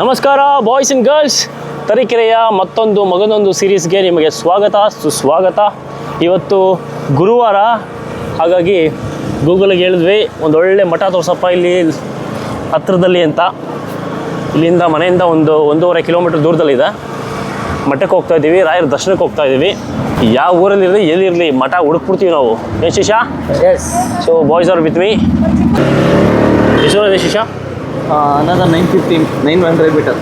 ನಮಸ್ಕಾರ boys and girls, ತರೀಕೆರೆಯ ಮತ್ತೊಂದು ಮಗದೊಂದು ಸೀರೀಸ್ಗೆ ನಿಮಗೆ ಸ್ವಾಗತ ಸುಸ್ವಾಗತ. ಇವತ್ತು ಗುರುವಾರ, ಹಾಗಾಗಿ ಗೂಗಲ್ಗೆ ಹೇಳಿದ್ವಿ ಒಂದೊಳ್ಳೆ ಮಠ ತೋರ್ಸಪ್ಪ ಇಲ್ಲಿ ಹತ್ತಿರದಲ್ಲಿ ಅಂತ. ಇಲ್ಲಿಂದ ಮನೆಯಿಂದ 1.5 ಕಿಲೋಮೀಟ್ರ್ ದೂರದಲ್ಲಿದೆ. ಮಠಕ್ಕೆ ಹೋಗ್ತಾ ಇದ್ದೀವಿ, ರಾಯರ ದರ್ಶನಕ್ಕೆ ಹೋಗ್ತಾ ಇದ್ದೀವಿ. ಯಾವ ಊರಲ್ಲಿರಲಿ ಎಲ್ಲಿರಲಿ ಮಠ ಹುಡುಕ್ಬಿಡ್ತೀವಿ ನಾವು. ಏನು ಶಿಶಾ? Yes. So boys are with me. ಎಷ್ಟು ಶಿಶಾ? another 900 metre.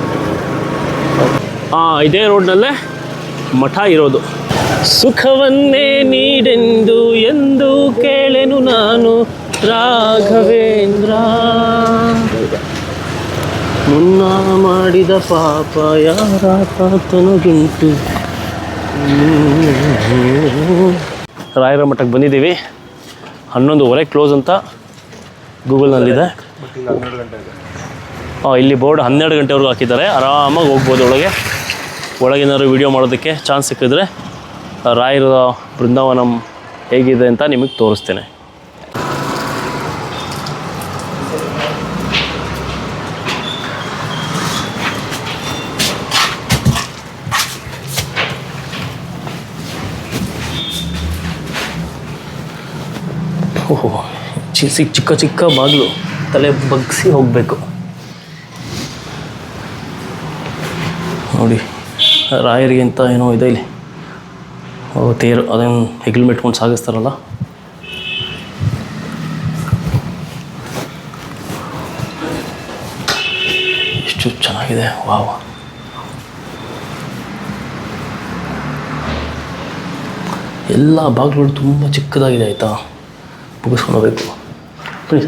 ಇದೇ ರೋಡ್ನಲ್ಲೇ ಮಠ ಇರೋದು. ಸುಖವನ್ನೇ ನೀಡೆಂದು ಎಂದು ಕೇಳೆನು ನಾನು ರಾಘವೇಂದ್ರ, ಮುನ್ನ ಮಾಡಿದ ಪಾಪ ಯಾರ ತನಗುಂಟು. ರಾಯರ ಮಠಕ್ಕೆ ಬಂದಿದ್ದೀವಿ. 11:30 ಕ್ಲೋಸ್ ಅಂತ ಗೂಗಲ್ನಲ್ಲಿದೆ. ಇಲ್ಲಿ ಬೋರ್ಡ್ 12 ಗಂಟೆವರೆಗೂ ಹಾಕಿದ್ದಾರೆ. ಆರಾಮಾಗಿ ಹೋಗ್ಬೋದು ಒಳಗೇನಾದ್ರು ವೀಡಿಯೋ ಮಾಡೋದಕ್ಕೆ ಚಾನ್ಸ್ ಸಿಕ್ಕಿದ್ರೆ ರಾಯರ ಬೃಂದಾವನಂ ಹೇಗಿದೆ ಅಂತ ನಿಮಗೆ ತೋರಿಸ್ತೇನೆ. ಓಹೋ, ಚಿಕ್ಕ ಚಿಕ್ಕ ಬಾಗಿಲು, ತಲೆ ಬಗ್ಗಿಸಿ ಹೋಗಬೇಕು ನೋಡಿ. ರಾಯರಿಗೆ ಅಂತ ಏನೋ ಇದೆ ಇಲ್ಲಿ, ತೇರು, ಅದೇನು ಹೆಗಲು ಮೆಟ್ಕೊಂಡು ಸಾಗಿಸ್ತಾರಲ್ಲ. ಎಷ್ಟು ಚೆನ್ನಾಗಿದೆ, ವಾವ್. ಎಲ್ಲ ಬಾಗಿಲುಗಳು ತುಂಬ ಚಿಕ್ಕದಾಗಿದೆ ಆಯಿತಾ, ಮುಗಿಸ್ಕೊಂಡು ಹೋಗಬೇಕು. ಪ್ಲೀಸ್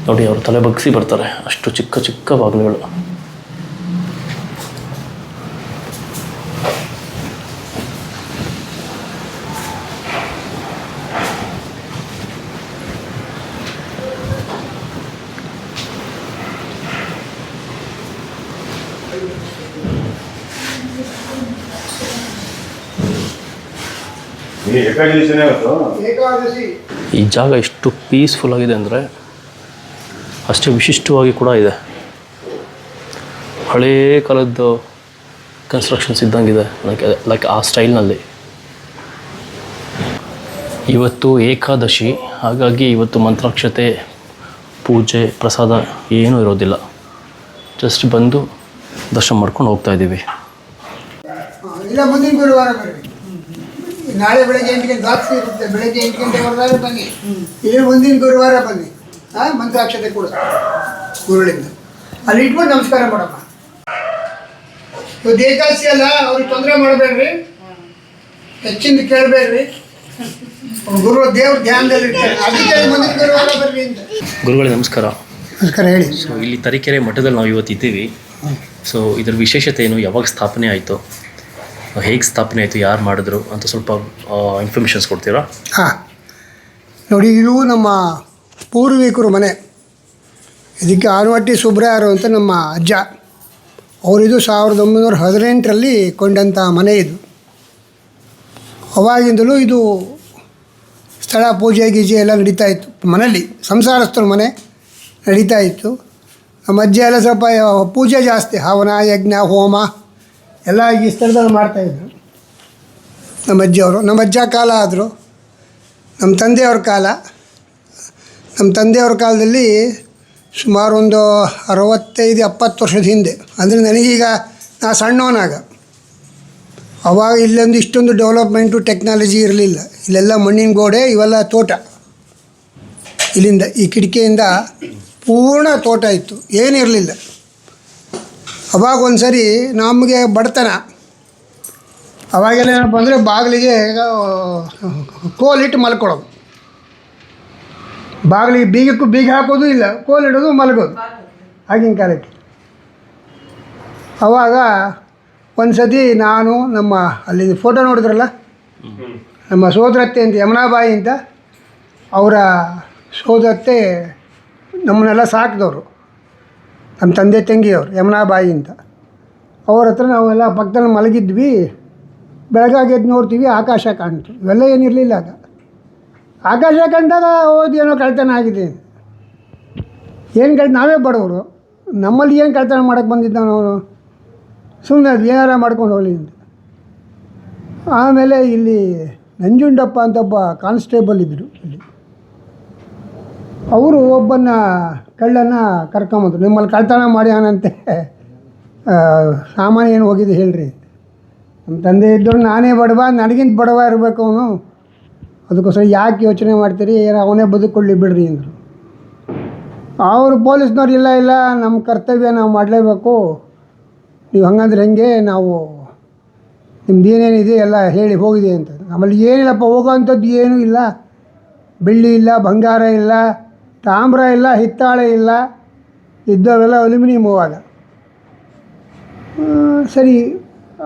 ನೋಡಿ, ಅವರು ತಲೆ ಬಗ್ಗಿಸಿ ಬರ್ತಾರೆ, ಅಷ್ಟು ಚಿಕ್ಕ ಚಿಕ್ಕ ಬಾಗಿಲುಗಳು. ಈ ಜಾಗ ಎಷ್ಟು ಪೀಸ್ಫುಲ್ ಆಗಿದೆ ಅಂದರೆ ಅಷ್ಟೇ ವಿಶಿಷ್ಟವಾಗಿ ಕೂಡ ಇದೆ. ಹಳೇ ಕಾಲದ್ದು ಕನ್ಸ್ಟ್ರಕ್ಷನ್ಸ್ ಇದ್ದಂಗಿದೆ, ಲೈಕ್ ಆ ಸ್ಟೈಲ್ನಲ್ಲಿ. ಇವತ್ತು ಏಕಾದಶಿ, ಹಾಗಾಗಿ ಇವತ್ತು ಮಂತ್ರಾಕ್ಷತೆ, ಪೂಜೆ, ಪ್ರಸಾದ ಏನೂ ಇರೋದಿಲ್ಲ. ಜಸ್ಟ್ ಬಂದು ದರ್ಶನ ಮಾಡ್ಕೊಂಡು ಹೋಗ್ತಾ ಇದ್ದೀವಿ. ಇಲ್ಲ, ಮುಂದಿನ ಗುರುವಾರ ಬರ್ರಿ. ನಾಳೆ ಬೆಳಗ್ಗೆ 8 ಗಂಟೆ ದಾಕ್ಷಿ ಇರುತ್ತೆ, ಬೆಳಗ್ಗೆ 8 ಗಂಟೆವರೆಗೆ ಬನ್ನಿ. ಇಲ್ಲಿ ಮುಂದಿನ ಗುರುವಾರ ಬನ್ನಿ. ಮಂತ್ರಾಕ್ಷತೆ ಕೂಡ ಗುರುಗಳಿಂದ ಅಲ್ಲಿ ಇಟ್ಬಿಟ್ಟು ನಮಸ್ಕಾರ ಮಾಡಮ್ಮ. ಇವತ್ತು ಏಕಾದಶಿ ಅಲ್ಲ, ಅವ್ರಿಗೆ ತೊಂದರೆ ಮಾಡಬೇಡ್ರಿ, ಹೆಚ್ಚಿಂದ ಕೇಳಬೇಡ್ರಿ. ಗುರು ದೇವ್ರ ಧ್ಯಾನದಲ್ಲಿ ಇರ್ತಾರೆ, ಅದಕ್ಕೆ ಮುಂದಿನ ಗುರುವಾರ ಬರ್ರಿ ಅಂತ. ಗುರುಗಳೇ ನಮಸ್ಕಾರ. ನಮಸ್ಕಾರ, ಹೇಳಿ. ಸೊ ಇಲ್ಲಿ ತರೀಕೆರೆ ಮಠದಲ್ಲಿ ನಾವು ಇವತ್ತು ಇದ್ದೀವಿ. ಸೊ ಇದರ ವಿಶೇಷತೆ ಏನು, ಯಾವಾಗ ಸ್ಥಾಪನೆ ಆಯಿತು, ಹೇಗೆ ಸ್ಥಾಪನೆ ಆಯಿತು, ಯಾರು ಮಾಡಿದ್ರು ಅಂತ ಸ್ವಲ್ಪ ಇನ್ಫಾರ್ಮೇಷನ್ಸ್ ಕೊಡ್ತೀರಾ? ಹಾಂ, ನೋಡಿ, ಇದು ನಮ್ಮ ಪೂರ್ವಿಕರು ಮನೆ. ಇದಕ್ಕೆ ಆನವಟ್ಟಿ ಸುಬ್ರಾಯರು ಅಂತ ನಮ್ಮ ಅಜ್ಜ, ಅವರಿದು 1918ರಲ್ಲಿ ಕೊಂಡಂಥ ಮನೆ ಇದು. ಅವಾಗಿಂದಲೂ ಇದು ಸ್ಥಳ ಪೂಜೆ ಗೀಜೆ ಎಲ್ಲ ನಡೀತಾ ಇತ್ತು ಮನೇಲಿ, ಸಂಸಾರಸ್ಥರ ಮನೆ ನಡೀತಾ ಇತ್ತು. ನಮ್ಮ ಅಜ್ಜ ಎಲ್ಲ ಸ್ವಲ್ಪ ಪೂಜೆ ಜಾಸ್ತಿ, ಹವನ, ಯಜ್ಞ, ಹೋಮ ಎಲ್ಲ ಈ ಸ್ಥಳದಲ್ಲಿ ಮಾಡ್ತಾಯಿದ್ರು ನಮ್ಮ ಅಜ್ಜಿಯವರು. ನಮ್ಮ ಅಜ್ಜ ಕಾಲ ಆದರು, ನಮ್ಮ ತಂದೆಯವ್ರ ಕಾಲ. ನಮ್ಮ ತಂದೆಯವ್ರ ಕಾಲದಲ್ಲಿ ಸುಮಾರು ಒಂದು 65-70 ವರ್ಷದ ಹಿಂದೆ, ಅಂದರೆ ನನಗೀಗ ನಾ ಸಣ್ಣವನಾಗ, ಅವಾಗ ಇಲ್ಲೊಂದು ಇಷ್ಟೊಂದು ಡೆವಲಪ್ಮೆಂಟು ಟೆಕ್ನಾಲಜಿ ಇರಲಿಲ್ಲ. ಇಲ್ಲೆಲ್ಲ ಮಣ್ಣಿನ ಗೋಡೆ, ಇವೆಲ್ಲ ತೋಟ. ಇಲ್ಲಿಂದ ಈ ಕಿಟಕಿಯಿಂದ ಪೂರ್ಣ ತೋಟ ಇತ್ತು, ಏನಿರಲಿಲ್ಲ. ಅವಾಗ ಒಂದು ಸರಿ ನಮಗೆ ಬಡತನ, ಅವಾಗೆಲ್ಲ ಏನಪ್ಪ ಅಂದರೆ ಬಾಗಿಲಿಗೆ ಕೋಲಿಟ್ಟು ಮಲ್ಕೊಳ್ಳೋದು, ಬಾಗಿಲಿಗೆ ಬೀಗಕ್ಕೂ ಬೀಗ ಹಾಕೋದು ಇಲ್ಲ, ಕೋಲಿಡೋದು, ಮಲಗೋದು, ಆಗಿನ ಕಾಲಕ್ಕೆ. ಆವಾಗ ಒಂದು ಸತಿ ನಾನು ನಮ್ಮ ಅಲ್ಲಿ ಫೋಟೋ ನೋಡಿದ್ರಲ್ಲ, ನಮ್ಮ ಸೋದರತ್ತೆ ಅಂತ ಯಮುನಾಬಾಯಿ ಅಂತ, ಅವರ ಸೋದರತ್ತೆ ನಮ್ಮನ್ನೆಲ್ಲ ಸಾಕಿದವರು, ನಮ್ಮ ತಂದೆ ತಂಗಿಯವರು ಯಮುನಾಬಾಯಿ ಅಂತ. ಅವ್ರ ಹತ್ರ ನಾವೆಲ್ಲ ಪಕ್ಕದಲ್ಲಿ ಮಲಗಿದ್ವಿ. ಬೆಳಗಾಗಿ ಎದ್ದು ನೋಡ್ತೀವಿ, ಆಕಾಶ ಕಾಣ್ತು. ಇವೆಲ್ಲ ಏನಿರಲಿಲ್ಲ ಆಗ. ಆಕಾಶ ಕಂಡಾಗ ಓದಿ ಏನೋ ಕಳ್ತನ ಆಗಿದೆ. ಏನು ನಾವೇ ಬಡವರು, ನಮ್ಮಲ್ಲಿ ಏನು ಕಳ್ತನ ಮಾಡೋಕ್ಕೆ ಬಂದಿದ್ದಾನೆ ಅವನು, ಸುಮ್ಮನೆ ಅದು ಏನಾರ ಮಾಡ್ಕೊಂಡು ಹೋಗಲಿ ಅಂತ. ಆಮೇಲೆ ಇಲ್ಲಿ ನಂಜುಂಡಪ್ಪ ಅಂತ ಒಬ್ಬ ಕಾನ್ಸ್ಟೇಬಲ್ ಇದ್ದರು ಇಲ್ಲಿ. ಅವರು ಒಬ್ಬನ ಕಳ್ಳನ್ನು ಕರ್ಕೊಂಬಂದರು. ನಿಮ್ಮಲ್ಲಿ ಕಳ್ತನ ಮಾಡ್ಯಾನಂತೆ, ಸಾಮಾನ್ಯ ಏನು ಹೋಗಿದೆ ಹೇಳ್ರಿ. ನಮ್ಮ ತಂದೆ ಇದ್ದರು, ನಾನೇ ಬಡವ, ನನಗಿಂತ ಬಡವ ಇರಬೇಕು ಅವನು, ಅದಕ್ಕೋಸ್ಕರ ಯಾಕೆ ಯೋಚನೆ ಮಾಡ್ತೀರಿ, ಏನೋ ಅವನೇ ಬದುಕೊಳ್ಳಿ ಬಿಡ್ರಿ ಅಂದರು. ಅವರು ಪೊಲೀಸ್ನವ್ರು ಇಲ್ಲ ಇಲ್ಲ ನಮ್ಮ ಕರ್ತವ್ಯ ನಾವು ಮಾಡಲೇಬೇಕು, ನೀವು ಹಂಗಂದ್ರೆ ಹೆಂಗೆ, ನಾವು ನಿಮ್ದು ಏನೇನಿದೆ ಎಲ್ಲ ಹೇಳಿ ಹೋಗಿದೆ ಅಂತ. ನಮ್ಮಲ್ಲಿ ಏನಿಲ್ಲಪ್ಪ, ಹೋಗೋವಂಥದ್ದು ಏನೂ ಇಲ್ಲ, ಬೆಳ್ಳಿ ಇಲ್ಲ, ಬಂಗಾರ ಇಲ್ಲ, ತಾಮ್ರ ಇಲ್ಲ, ಹಿತ್ತಾಳೆ ಇಲ್ಲ, ಇದ್ದವೆಲ್ಲ ಅಲ್ಯೂಮಿನಿಯಮ್ ಅವಾಗ. ಸರಿ,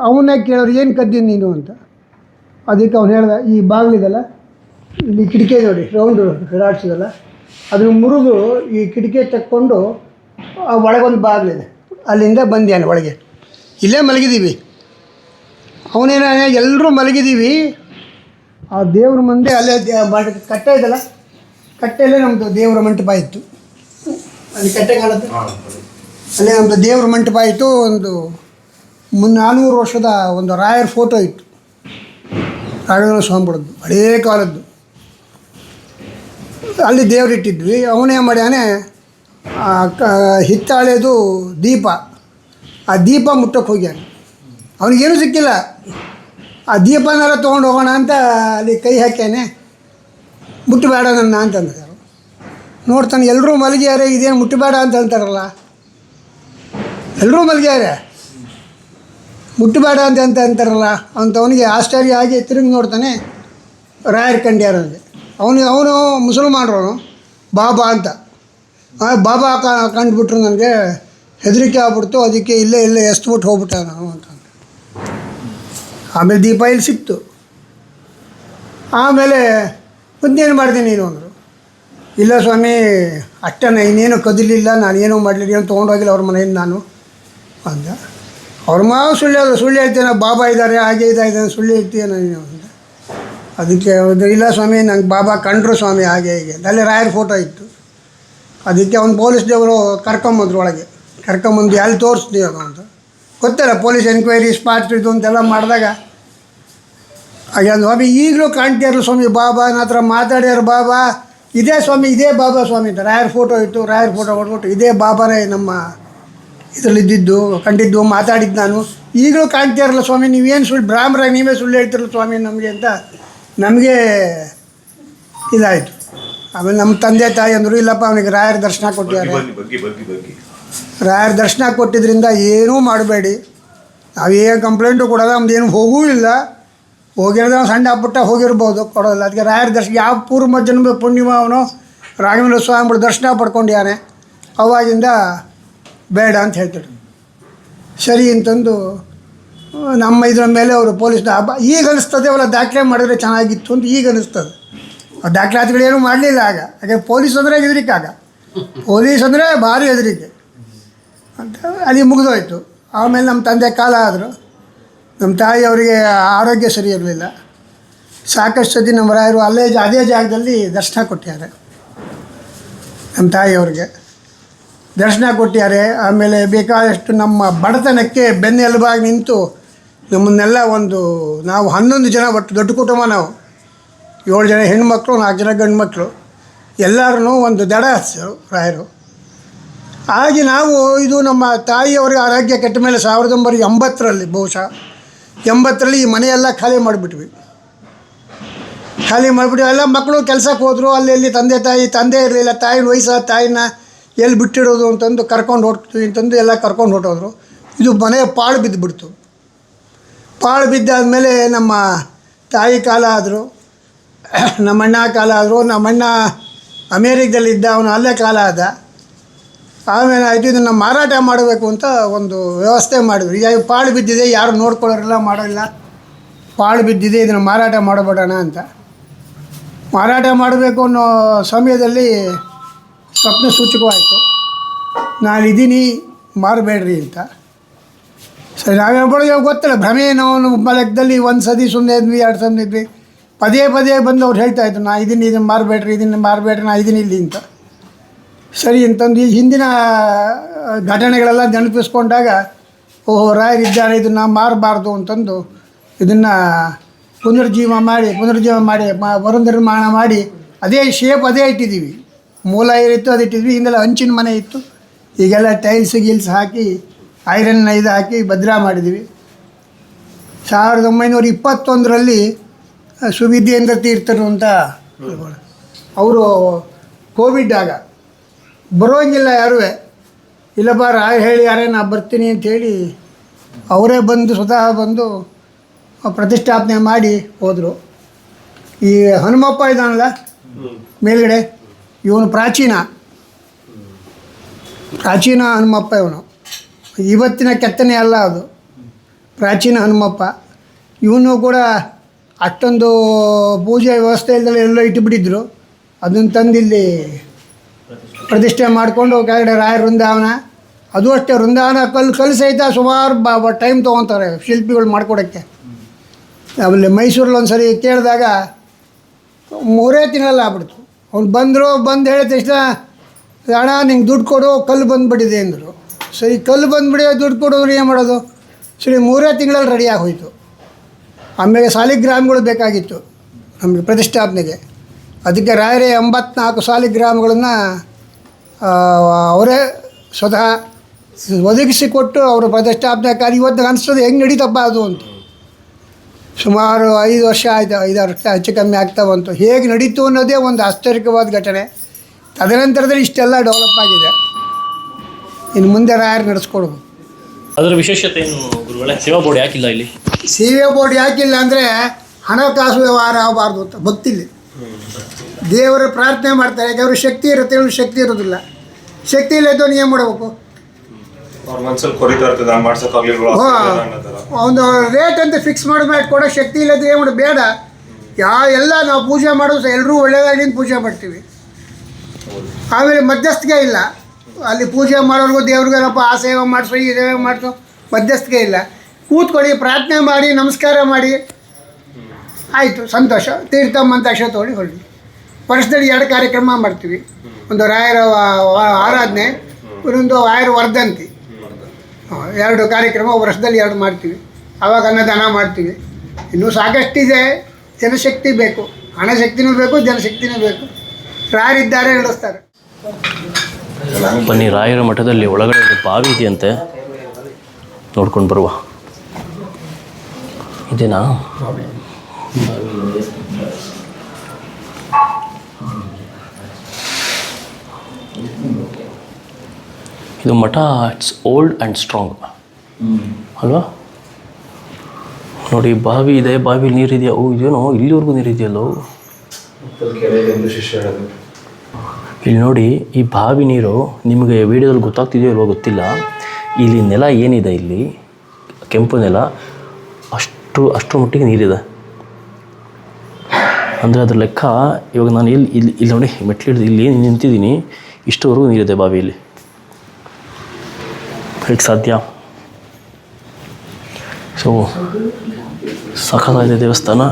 ಅವನ್ನ ಕೇಳೋರು ಏನು ಕದ್ದೀನಿ ನೀನು ಅಂತ. ಅದಕ್ಕೆ ಅವ್ನು ಹೇಳ್ದ, ಈ ಬಾಗಿಲಿದಲ್ಲ ಇಲ್ಲಿ ಕಿಟಕಿ ನೋಡಿ ರೌಂಡು ಓಡಾಡ್ಸಿದಲ್ಲ, ಅದನ್ನು ಮುರಿದು ಈ ಕಿಟಕಿ ತಕ್ಕೊಂಡು ಒಳಗೊಂದು ಬಾಗಿಲಿದೆ, ಅಲ್ಲಿಂದ ಬಂದ್ಯಾನೆ ಒಳಗೆ. ಇಲ್ಲೇ ಮಲಗಿದ್ದೀವಿ, ಅವನೇನ ಎಲ್ಲರೂ ಮಲಗಿದ್ದೀವಿ. ಆ ದೇವ್ರ ಮುಂದೆ ಅಲ್ಲೇ ಕಟ್ಟೆ ಇದಲ್ಲ, ಕಟ್ಟೆಯಲ್ಲೇ ನಮ್ಮದು ದೇವರ ಮಂಟಪ ಇತ್ತು. ಅಲ್ಲಿ ಕಟ್ಟೆ ಕಾಣುತ್ತೆ, ಅಲ್ಲೇ ನಮ್ಮದು ದೇವ್ರ ಮಂಟಪ ಇತ್ತು. ಒಂದು 400 ವರ್ಷದ ಒಂದು ರಾಯರ ಫೋಟೋ ಇತ್ತು, ರಾಘವೇಂದ್ರ ಸ್ವಾಮಿಗಳದ್ದು ಹಳೇ ಕಾಲದ್ದು. ಅಲ್ಲಿ ದೇವರಿಟ್ಟಿದ್ವಿ. ಅವನೇ ಮಾಡ್ಯಾನೆ ಹಿತ್ತಾಳೆದು ದೀಪ, ಆ ದೀಪ ಮುಟ್ಟಕ್ಕೆ ಹೋಗ್ಯಾನೆ. ಅವನಿಗೇನೂ ಸಿಕ್ಕಿಲ್ಲ. ಆ ದೀಪನಾರ ತೊಗೊಂಡು ಹೋಗೋಣ ಅಂತ ಅಲ್ಲಿ ಕೈ ಹಾಕ್ಯಾನೆ. ಮುಟ್ಟಬೇಡ ನನ್ನ ಅಂತಂದ್ರೆ ನೋಡ್ತಾನೆ, ಎಲ್ಲರೂ ಮಲಗ್ಯಾರೆ, ಇದೇನು ಮುಟ್ಟಬೇಡ ಅಂತ ಅಂತಾರಲ್ಲ, ಎಲ್ಲರೂ ಮಲಗ್ಯಾರೆ, ಮುಟ್ಟಬೇಡ ಅಂತ ಅಂತಾರಲ್ಲ ಅವನಿಗೆ ಆಶ್ಚರ್ಯ ಆಗಿ ತಿರುಗಿ ನೋಡ್ತಾನೆ. ರಾಯರ್ ಕಂಡ್ಯಾರ ಅಂದರೆ ಅವನು ಮುಸಲ್ಮಾನರು, ಬಾಬಾ ಅಂತ. ಬಾಬಾ ಕಂಡುಬಿಟ್ರು, ನನಗೆ ಹೆದರಿಕೆ ಆಗ್ಬಿಡ್ತು, ಅದಕ್ಕೆ ಇಲ್ಲೇ ಎಸ್ಬಿಟ್ಟು ಹೋಗ್ಬಿಟ್ಟ ನಾನು ಅಂತ. ಆಮೇಲೆ ದೀಪ ಇಲ್ಲಿ ಸಿಕ್ತು. ಆಮೇಲೆ ಮುಂದೇನು ಮಾಡ್ತೀನಿ ನೀನು ಅಂದರು. ಇಲ್ಲ ಸ್ವಾಮಿ, ಅಷ್ಟೇ, ಇನ್ನೇನು ಕದಿಲಿಲ್ಲ, ನಾನೇನೂ ಮಾಡಲಿಲ್ಲ, ಏನು ತೊಗೊಂಡೋಗಿಲ್ಲ ಅವ್ರ ಮನೆಯಿಂದ ನಾನು ಅಂದ. ಅವ್ರ ಮಾವು ಸುಳ್ಳು ಹೇಳ್ತೇನೆ, ಬಾಬಾ ಇದ್ದಾರೆ, ಹಾಗೆ ಇದ್ದಾನೆ, ಸುಳ್ಳು ಹೇಳ್ತೀಯ ನೀನು ಅಂತ. ಅದಕ್ಕೆ ಇಲ್ಲ ಸ್ವಾಮಿ, ನಂಗೆ ಬಾಬಾ ಕಂಡ್ರು ಸ್ವಾಮಿ, ಹಾಗೆ ಹೀಗೆ ಅಂತ. ಅಲ್ಲಿ ರಾಯರ ಫೋಟೋ ಇತ್ತು. ಅದಕ್ಕೆ ಅವ್ನು ಪೊಲೀಸ್ನವರು ಕರ್ಕೊಂಬಂದ್ರು ಒಳಗೆ. ಕರ್ಕೊಂಬಂದು ಎಲ್ಲಿ ತೋರಿಸ್ತೀವಿ ಅದು ಅಂತ ಗೊತ್ತಲ್ಲ, ಪೊಲೀಸ್ ಎನ್ಕ್ವೈರಿ ಸ್ಪಾಟ್ ಇದು ಅಂತೆಲ್ಲ ಮಾಡಿದಾಗ ಹಾಗೆ ಅಂದು, ಸ್ವಾಮಿ ಈಗಲೂ ಕಾಣ್ತೀರಲ್ಲ ಸ್ವಾಮಿ, ಬಾಬಾ ನನ್ನ ಹತ್ರ ಮಾತಾಡ್ಯಾರ, ಬಾಬಾ ಇದೇ ಸ್ವಾಮಿ, ಇದೇ ಬಾಬಾ ಸ್ವಾಮಿ ಅಂತ. ರಾಯರ ಫೋಟೋ ಇತ್ತು, ರಾಯರ ಫೋಟೋ ಕೊಟ್ಬಿಟ್ಟು ಇದೇ ಬಾಬಾನೇ ನಮ್ಮ ಇದರಲ್ಲಿದ್ದು ಕಂಡಿದ್ದು, ಮಾತಾಡಿದ್ದು ನಾನು, ಈಗಲೂ ಕಾಣ್ತೀರಲ್ಲ ಸ್ವಾಮಿ, ನೀವೇನು ಸುಳ್ಳು ಬ್ರಾಹ್ಮರಾಗಿ ನೀವೇ ಸುಳ್ಳು ಹೇಳ್ತಿರಲ್ಲ ಸ್ವಾಮಿ ನಮಗೆ ಅಂತ ನಮಗೆ ಇದಾಯಿತು. ಆಮೇಲೆ ನಮ್ಮ ತಂದೆ ತಾಯಿ ಅಂದರು, ಇಲ್ಲಪ್ಪ ಅವನಿಗೆ ರಾಯರ ದರ್ಶನ ಕೊಟ್ಟಿದ್ದಾರೆ, ರಾಯರ ದರ್ಶನ ಕೊಟ್ಟಿದ್ದರಿಂದ ಏನೂ ಮಾಡಬೇಡಿ, ನಾವೇನು ಕಂಪ್ಲೇಂಟು ಕೊಡೋದು, ನಮ್ದೇನು ಹೋಗೂ ಇಲ್ಲ, ಹೋಗಿರೋದು ಸಣ್ಣ ಪುಟ್ಟ ಹೋಗಿರ್ಬೋದು, ಕೊಡೋದಿಲ್ಲ. ಅದಕ್ಕೆ ರಾಯರ ದರ್ಶನ ಯಾವ ಪೂರ್ವ ಜನ್ಮ ಪುಣ್ಯಮ ಅವನು ರಾಘವೇಂದ್ರ ಸ್ವಾಮಿಗಳು ದರ್ಶನ ಪಡ್ಕೊಂಡಿದ್ದಾನೆ, ಅವಾಗಿಂದ ಬೇಡ ಅಂತ ಹೇಳ್ತಾರೆ. ಸರಿ ಅಂತಂದು ನಮ್ಮ ಇದರ ಮೇಲೆ ಅವರು ಪೊಲೀಸ್ನ ಈಗ ಅನಿಸ್ತದೆ, ಅವಲ್ಲ ದಾಖಲೆ ಮಾಡಿದ್ರೆ ಚೆನ್ನಾಗಿತ್ತು ಅಂತ ಈಗ ಅನಿಸ್ತದೆ. ಆ ದಾಖಲಾತಿಗಳೇನೂ ಮಾಡಲಿಲ್ಲ ಆಗ. ಯಾಕೆ ಪೊಲೀಸ್ ಅಂದರೆ ಹೆದರಿಕೆ, ಆಗ ಪೊಲೀಸ್ ಅಂದರೆ ಭಾರಿ ಹೆದರಿಕೆ ಅಂತ. ಅಲ್ಲಿ ಮುಗಿದೋಯ್ತು. ಆಮೇಲೆ ನಮ್ಮ ತಂದೆ ಕಾಲ ಆದರು. ನಮ್ಮ ತಾಯಿಯವರಿಗೆ ಆರೋಗ್ಯ ಸರಿ ಇರಲಿಲ್ಲ. ಸಾಕಷ್ಟು ಸತಿ ನಮ್ಮ ರಾಯರು ಅದೇ ಜಾಗದಲ್ಲಿ ದರ್ಶನ ಕೊಟ್ಟಿದ್ದಾರೆ. ನಮ್ಮ ತಾಯಿಯವ್ರಿಗೆ ದರ್ಶನ ಕೊಟ್ಟಿದ್ದಾರೆ. ಆಮೇಲೆ ಬೇಕಾದಷ್ಟು ನಮ್ಮ ಬಡತನಕ್ಕೆ ಬೆನ್ನೆಲುಬಾಗಿ ನಿಂತು ನಮ್ಮನ್ನೆಲ್ಲ ನಾವು 11 ಜನ, ಒಟ್ಟು ದೊಡ್ಡ ಕುಟುಂಬ ನಾವು, 7 ಜನ ಹೆಣ್ಮಕ್ಳು, 4 ಜನ ಗಂಡು ಮಕ್ಕಳು, ಎಲ್ಲರೂ ಒಂದು ದಡ ಹಚ್ಚಿದ್ರು ರಾಯರು. ಹಾಗೆ ನಾವು ಇದು ನಮ್ಮ ತಾಯಿಯವರಿಗೆ ಆರೋಗ್ಯ ಕೆಟ್ಟ ಮೇಲೆ 1980ರಲ್ಲಿ ಬಹುಶಃ 80ರಲ್ಲಿ ಈ ಮನೆಯೆಲ್ಲ ಖಾಲಿ ಮಾಡಿಬಿಟ್ವಿ. ಎಲ್ಲ ಮಕ್ಕಳು ಕೆಲಸಕ್ಕೆ ಹೋದರು. ಅಲ್ಲಿ ತಂದೆ ಇರಲಿಲ್ಲ, ತಾಯಿನ ವಯಸ್ಸಾದ ತಾಯಿನ ಎಲ್ಲಿ ಬಿಟ್ಟಿಡೋದು ಅಂತಂದು ಕರ್ಕೊಂಡು ಹೊರಡ್ತೀವಿ ಅಂತಂದು ಎಲ್ಲ ಕರ್ಕೊಂಡು ಹೊರಟೋದ್ರು. ಇದು ಮನೆ ಪಾಳು ಬಿದ್ದುಬಿಡ್ತು. ಪಾಳು ಬಿದ್ದಾದಮೇಲೆ ನಮ್ಮ ತಾಯಿ ಕಾಲ ಆದರು, ನಮ್ಮಣ್ಣ ಕಾಲ ಆದರು. ನಮ್ಮಣ್ಣ ಅಮೇರಿಕದಲ್ಲಿದ್ದ, ಅವನು ಅಲ್ಲೇ ಕಾಲ ಆದ. ಆಮೇಲೆ ಆಯಿತು, ಇದನ್ನು ಮಾರಾಟ ಮಾಡಬೇಕು ಅಂತ ಒಂದು ವ್ಯವಸ್ಥೆ ಮಾಡಿದ್ರು. ಈಗ ಪಾಳು ಬಿದ್ದಿದೆ, ಯಾರು ನೋಡ್ಕೊಳ್ಳೋರಿಲ್ಲ, ಮಾಡೋಲ್ಲ, ಪಾಳು ಬಿದ್ದಿದೆ, ಇದನ್ನು ಮಾರಾಟ ಮಾಡಬೇಡೋಣ ಅಂತ. ಮಾರಾಟ ಮಾಡಬೇಕು ಅನ್ನೋ ಸಮಯದಲ್ಲಿ ಸ್ವಪ್ನ ಸೂಚಕವಾಯಿತು, ನಾನಿದ್ದೀನಿ, ಮಾರಬೇಡ್ರಿ ಅಂತ. ಸರಿ, ನಾವೇನು ಗೊತ್ತಿಲ್ಲ, ಭ್ರಮೆ. ನಾವು ಲೆಕ್ಕದಲ್ಲಿ ಒಂದು ಸತಿ ಸುಮ್ಮನೆ ಇದ್ವಿ, 2 ಸಲ ಇದ್ವಿ. ಪದೇ ಬಂದು ಅವ್ರು ಹೇಳ್ತಾಯಿದ್ರು, ಇದನ್ನು ಮಾರಬೇಡ್ರಿ, ಇದನ್ನು ಮಾರಬೇಡ್ರಿ, ನಾ ಇದೀನಿ ಇಲ್ಲಿ ಅಂತ. ಸರಿ ಅಂತಂದು ಈ ಹಿಂದಿನ ಘಟನೆಗಳೆಲ್ಲ ನೆನಪಿಸ್ಕೊಂಡಾಗ ಓಹೋ ರಾಯರಿದ್ದಾರೆ ಇದನ್ನು ಮಾರಬಾರ್ದು ಅಂತಂದು ಇದನ್ನು ಪುನರ್ಜೀವ ಮಾಡಿ ಮರುನಿರ್ಮಾಣ ಮಾಡಿ ಅದೇ ಶೇಪ್ ಅದೇ ಇಟ್ಟಿದ್ದೀವಿ. ಮೂಲ ಏನಿತ್ತು ಅದು ಇಟ್ಟಿದ್ವಿ. ಹಿಂದೆಲ್ಲ ಹಂಚಿನ ಮನೆ ಇತ್ತು, ಈಗೆಲ್ಲ ಟೈಲ್ಸ್ ಗೀಲ್ಸ್ ಹಾಕಿ ಐರನ್ ಇದು ಹಾಕಿ ಭದ್ರಾ ಮಾಡಿದ್ವಿ. 1921ರಲ್ಲಿ ಸುವಿದ್ಯೇಂದ್ರ ತೀರ್ಥರು ಅಂತ ಅವರು ಕೋವಿಡ್ ಆಗ ಬರೋಂಗಿಲ್ಲ ಯಾರೂ, ಇಲ್ಲಪ್ಪ ರಾಯ ಹೇಳಿ ಯಾರೇ ನಾ ಬರ್ತೀನಿ ಅಂಥೇಳಿ ಅವರೇ ಬಂದು ಸ್ವತಃ ಬಂದು ಪ್ರತಿಷ್ಠಾಪನೆ ಮಾಡಿ ಹೋದರು. ಈ ಹನುಮಪ್ಪ ಇದ್ದಾನಲ್ಲ ಮೇಲ್ಗಡೆ, ಇವನು ಪ್ರಾಚೀನ ಹನುಮಪ್ಪ. ಇವನು ಇವತ್ತಿನ ಕೆತ್ತನೆ ಅಲ್ಲ, ಅದು ಪ್ರಾಚೀನ ಹನುಮಪ್ಪ. ಇವನು ಕೂಡ ಅಷ್ಟೊಂದು ಪೂಜೆ ವ್ಯವಸ್ಥೆ ಇಲ್ಲದೆ ಎಲ್ಲೋ ಇಟ್ಟುಬಿಟ್ಟಿದ್ರು. ಅದನ್ನು ತಂದಿಲ್ಲಿ ಪ್ರತಿಷ್ಠೆ ಮಾಡಿಕೊಂಡು ಕೆಳಗಡೆ ರಾಯರ ವೃಂದಾವನ, ಅದು ಅಷ್ಟೇ ವೃಂದಾವನ ಕಲ್ಲು ಸಹಿತ ಸುಮಾರು ಟೈಮ್ ತೊಗೊತಾರೆ ಶಿಲ್ಪಿಗಳು ಮಾಡ್ಕೊಡೋಕ್ಕೆ. ಆಮೇಲೆ ಮೈಸೂರಲ್ಲಿ ಒಂದು ಸರಿ ಕೇಳಿದಾಗ 3 ತಿಂಗಳಲ್ಲಿ ಆಗ್ಬಿಡ್ತು. ಅವ್ನು ಬಂದು ಹೇಳಿದ ತಕ್ಷಣ ಅಣ್ಣ ನಿಂಗೆ ದುಡ್ಡು ಕೊಡು, ಕಲ್ಲು ಬಂದುಬಿಟ್ಟಿದೆ ಅಂದರು. ಸರಿ ಕಲ್ಲು ಬಂದುಬಿಡಿ, ದುಡ್ಡು ಕೊಡೋರು ಏನು ಮಾಡೋದು? ಸರಿ 3 ತಿಂಗಳಲ್ಲಿ ರೆಡಿ ಆಗೋಯ್ತು. ಆಮೇಲೆ ಸಾಲಿಗ್ರಾಮಗಳು ಬೇಕಾಗಿತ್ತು ನಮಗೆ ಪ್ರತಿಷ್ಠಾಪನೆಗೆ. ಅದಕ್ಕೆ ರಾಯರೇ 84 ಸಾಲಿಗ್ರಾಮಗಳನ್ನು ಅವರೇ ಸ್ವತಃ ಒದಗಿಸಿಕೊಟ್ಟು ಅವರು ಪ್ರತಿಷ್ಠಾಪನೆ ಕಾರ್ಯ ಇವತ್ತು ಅನಿಸ್ತದೆ ಹೆಂಗೆ ನಡೀತಪ್ಪ ಅದು ಅಂತ. ಸುಮಾರು 5 ವರ್ಷ ಆಯಿತು, 5 ವರ್ಷ ಹೆಚ್ಚು ಕಮ್ಮಿ ಆಗ್ತಾ ಬಂತು. ಹೇಗೆ ನಡೀತು ಅನ್ನೋದೇ ಒಂದು ಆಶ್ಚರ್ಯಕವಾದ ಘಟನೆ. ತದನಂತರದಲ್ಲಿ ಇಷ್ಟೆಲ್ಲ ಡೆವಲಪ್ ಆಗಿದೆ. ಇನ್ನು ಮುಂದೆ ರಾಯರು ನಡೆಸ್ಕೊಡ್ಬೋದು. ಅದರ ವಿಶೇಷತೆ ಏನು ಗುರುಗಳೇ? ಸೇವಾ ಬೋರ್ಡ್ ಯಾಕಿಲ್ಲ ಇಲ್ಲಿ? ಸೇವಾ ಬೋರ್ಡ್ ಯಾಕಿಲ್ಲ ಅಂದರೆ ಹಣಕಾಸು ವ್ಯವಹಾರ ಆಗಬಾರ್ದು ಅಂತ ಭಕ್ತಿಲಿ ದೇವರ ಪ್ರಾರ್ಥನೆ ಮಾಡ್ತಾರೆ. ದೇವ್ರ ಶಕ್ತಿ ಇರುತ್ತೆ, ಇವ್ರ ಶಕ್ತಿ ಇರೋದಿಲ್ಲ. ಶಕ್ತಿ ಇಲ್ಲದವನು ಏನು ಮಾಡಬೇಕು? ಒಂದು ರೇಟ್ ಅಂತ ಫಿಕ್ಸ್ ಮಾಡಿ ಕೊಡೋ ಶಕ್ತಿ ಇಲ್ಲದ್ರೆ ಏನು ಮಾಡೋದು? ಬೇಡ. ಎಲ್ಲ ನಾವು ಪೂಜೆ ಮಾಡೋದು ಎಲ್ಲರೂ ಒಳ್ಳೆಯದಾಗಿ ಪೂಜೆ ಮಾಡ್ತೀವಿ. ಆಮೇಲೆ ಮಧ್ಯಸ್ಥಿಕೆ ಇಲ್ಲ ಅಲ್ಲಿ. ಪೂಜೆ ಮಾಡೋರಿಗೂ ದೇವ್ರಿಗೇನಪ್ಪ ಆ ಸೇವೆ ಮಾಡಿಸೋ ಈ ಸೇವೆ ಮಾಡಿಸೋ ಮಧ್ಯಸ್ಥಿಕೆ ಇಲ್ಲ. ಕೂತ್ಕೊಳ್ಳಿ, ಪ್ರಾರ್ಥನೆ ಮಾಡಿ, ನಮಸ್ಕಾರ ಮಾಡಿ, ಆಯಿತು, ಸಂತೋಷ. ತೀರ್ಥ ಮಂತಾಕ್ಷ ತೊಗೊಳ್ಳಿ ಹೊರಡಿ. ವರ್ಷದಲ್ಲಿ 2 ಕಾರ್ಯಕ್ರಮ ಮಾಡ್ತೀವಿ. ಒಂದು ರಾಯರ ಆರಾಧನೆ, ಇನ್ನೊಂದು ರಾಯರ ವರ್ಧಂತಿ. 2 ಕಾರ್ಯಕ್ರಮ ವರ್ಷದಲ್ಲಿ 2 ಮಾಡ್ತೀವಿ. ಆವಾಗ ಅನ್ನದಾನ ಮಾಡ್ತೀವಿ. ಇನ್ನೂ ಸಾಕಷ್ಟಿದೆ. ಜನಶಕ್ತಿ ಬೇಕು, ಹಣಶಕ್ತಿನೂ ಬೇಕು, ಜನಶಕ್ತಿನೂ ಬೇಕು. ರಾಯರಿದ್ದಾರೆ, ನಡೆಸ್ತಾರೆ. ಬನ್ನಿ, ರಾಯರ ಮಠದಲ್ಲಿ ಒಳಗಡೆ ಒಂದು ಬಾವಿ ಇದೆಯಂತೆ, ನೋಡ್ಕೊಂಡು ಬರುವ. ಇದೇನಾ? ಇದು ಮಠ. ಇಟ್ಸ್ ಓಲ್ಡ್ ಆ್ಯಂಡ್ ಸ್ಟ್ರಾಂಗ್ ಅಲ್ವಾ? ನೋಡಿ, ಬಾವಿ ಇದೆ, ಬಾವಿ ನೀರಿದೆಯಾ? ಓ, ಇದೇನೋ ಇಲ್ಲಿವರೆಗೂ ನೀರಿದೆಯಲ್ಲೋ. ಇಲ್ಲಿ ನೋಡಿ, ಈ ಬಾವಿ ನೀರು ನಿಮಗೆ ವೀಡಿಯೋದಲ್ಲಿ ಗೊತ್ತಾಗ್ತಿದೆಯೋ ಇಲ್ವೋ ಗೊತ್ತಿಲ್ಲ. ಇಲ್ಲಿ ನೆಲ ಏನಿದೆ, ಇಲ್ಲಿ ಕೆಂಪು ನೆಲ, ಅಷ್ಟು ಮಟ್ಟಿಗೆ ನೀರಿದೆ. ಅಂದರೆ ಅದ್ರ ಲೆಕ್ಕ ಇವಾಗ ನಾನು ಇಲ್ಲಿ ನೋಡಿ ಮೆಟ್ಲಿಡ್ದು ಇಲ್ಲಿ ಏನು ನಿಂತಿದ್ದೀನಿ, ಇಷ್ಟುವರೆಗೂ ನೀರಿದೆ ಬಾವಿಯಲ್ಲಿ. ಹೇಗೆ ಸಾಧ್ಯ? ಸೊ ಸಖತ್ತಾಗಿದೆ ದೇವಸ್ಥಾನ.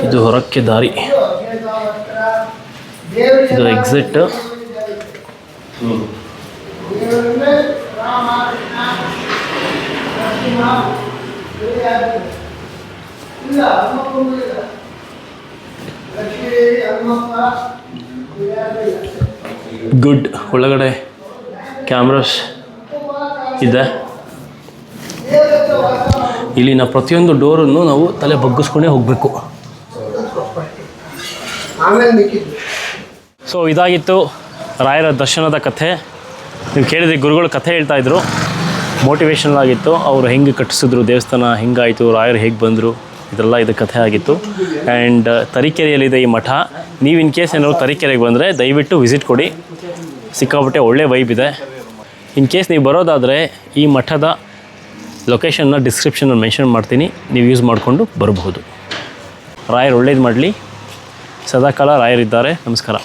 ಇದು ಹೊರಕ್ಕೆ ದಾರಿ, ಇದು ಎಕ್ಸಿಟ್. ಗುಡ್. ಒಳಗಡೆ ಕ್ಯಾಮ್ರಾಸ್ ಇದೆ. ಇಲ್ಲಿನ ಪ್ರತಿಯೊಂದು ಡೋರನ್ನು ನಾವು ತಲೆ ಬಗ್ಗಿಸ್ಕೊಂಡೇ ಹೋಗಬೇಕು. ಸೊ ಇದಾಗಿತ್ತು ರಾಯರ ದರ್ಶನದ ಕಥೆ. ನೀವು ಕೇಳಿದ್ರೆ ಗುರುಗಳು ಕಥೆ ಹೇಳ್ತಾಯಿದ್ರು, ಮೋಟಿವೇಶನಲ್ ಆಗಿತ್ತು. ಅವರು ಹೆಂಗೆ ಕಟ್ಟಿಸಿದ್ರು ದೇವಸ್ಥಾನ, ಹೆಂಗಾಯಿತು, ರಾಯರು ಹೇಗೆ ಬಂದರು, ಇದೆಲ್ಲ ಇದು ಕಥೆ ಆಗಿತ್ತು. ಆ್ಯಂಡ್ ತರೀಕೆರೆಯಲ್ಲಿದೆ ಈ ಮಠ. ನೀವು ಇನ್ ಕೇಸ್ ಏನಾದ್ರು ತರೀಕೆರೆಗೆ ಬಂದರೆ ದಯವಿಟ್ಟು ವಿಸಿಟ್ ಕೊಡಿ. ಸಿಕ್ಕಾಪಟ್ಟೆ ಒಳ್ಳೆ ವೈಬ್ ಇದೆ. ಇನ್ ಕೇಸ್ ನೀವು ಬರೋದಾದರೆ ಈ ಮಠದ ಲೊಕೇಶನ್ನ ಡಿಸ್ಕ್ರಿಪ್ಷನಲ್ಲಿ ಮೆನ್ಷನ್ ಮಾಡ್ತೀನಿ, ನೀವು ಯೂಸ್ ಮಾಡಿಕೊಂಡು ಬರಬಹುದು. ರಾಯರು ಒಳ್ಳೇದು ಮಾಡಲಿ. ಸದಾಕಾಲ ರಾಯರಿದ್ದಾರೆ. ನಮಸ್ಕಾರ.